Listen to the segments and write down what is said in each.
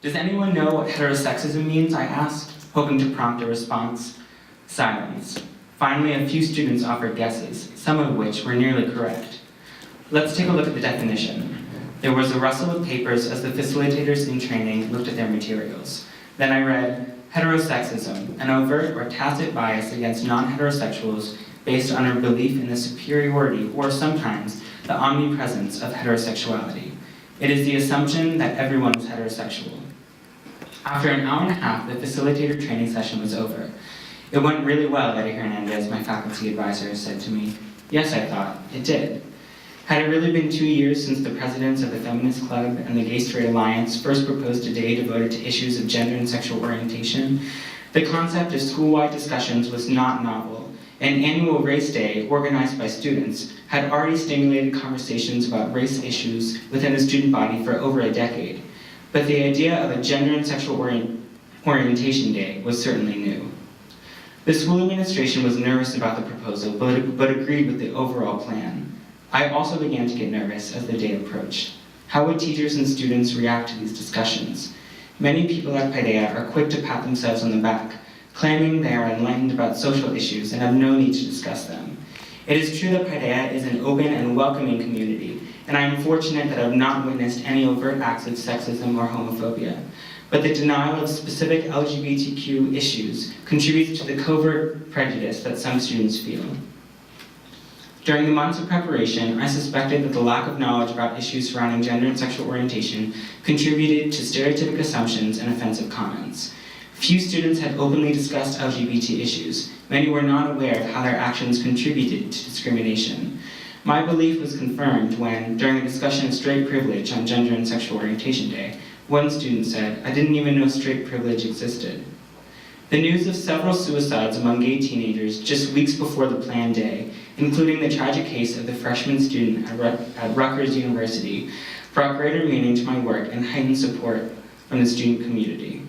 Does anyone know what heterosexism means, I asked, hoping to prompt a response. Silence. Finally, a few students offered guesses, some of which were nearly correct. Let's take a look at the definition. There was a rustle of papers as the facilitators in training looked at their materials. Then I read, heterosexism, an overt or tacit bias against non-heterosexuals based on our belief in the superiority, or sometimes the omnipresence, of heterosexuality. It is the assumption that everyone is heterosexual. After an hour and a half, the facilitator training session was over. It went really well, Eddie Hernandez, my faculty advisor, said to me. Yes, I thought, it did. Had it really been 2 years since the presidents of the Feminist Club and the Gay Straight Alliance first proposed a day devoted to issues of gender and sexual orientation, the concept of school-wide discussions was not novel. An annual race day, organized by students, had already stimulated conversations about race issues within the student body for over a decade. But the idea of a gender and sexual orientation day was certainly new. The school administration was nervous about the proposal, but agreed with the overall plan. I also began to get nervous as the day approached. How would teachers and students react to these discussions? Many people at Paideia are quick to pat themselves on the back, claiming they are enlightened about social issues and have no need to discuss them. It is true that Paideia is an open and welcoming community, and I am fortunate that I have not witnessed any overt acts of sexism or homophobia. But the denial of specific LGBTQ issues contributes to the covert prejudice that some students feel. During the months of preparation, I suspected that the lack of knowledge about issues surrounding gender and sexual orientation contributed to stereotypic assumptions and offensive comments. Few students had openly discussed LGBT issues. Many were not aware of how their actions contributed to discrimination. My belief was confirmed when, during a discussion of straight privilege on Gender and Sexual Orientation Day, one student said, "I didn't even know straight privilege existed." The news of several suicides among gay teenagers just weeks before the planned day, including the tragic case of the freshman student at Rutgers University, brought greater meaning to my work and heightened support from the student community.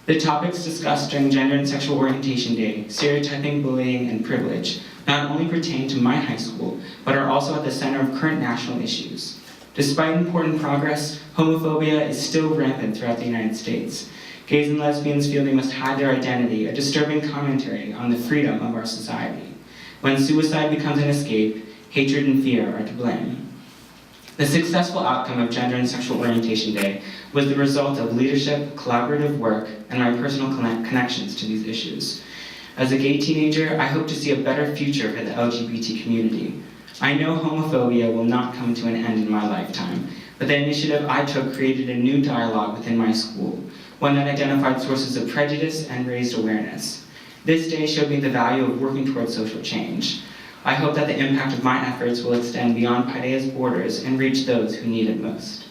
The topics discussed during Gender and Sexual Orientation Day, stereotyping, bullying, and privilege, not only pertain to my high school, but are also at the center of current national issues. Despite important progress, homophobia is still rampant throughout the United States. Gays and lesbians feel they must hide their identity, a disturbing commentary on the freedom of our society. When suicide becomes an escape, hatred and fear are to blame. The successful outcome of Gender and Sexual Orientation Day was the result of leadership, collaborative work, and my personal connections to these issues. As a gay teenager, I hope to see a better future for the LGBT community. I know homophobia will not come to an end in my lifetime, but the initiative I took created a new dialogue within my school, one that identified sources of prejudice and raised awareness. This day showed me the value of working towards social change. I hope that the impact of my efforts will extend beyond Paideia's borders and reach those who need it most.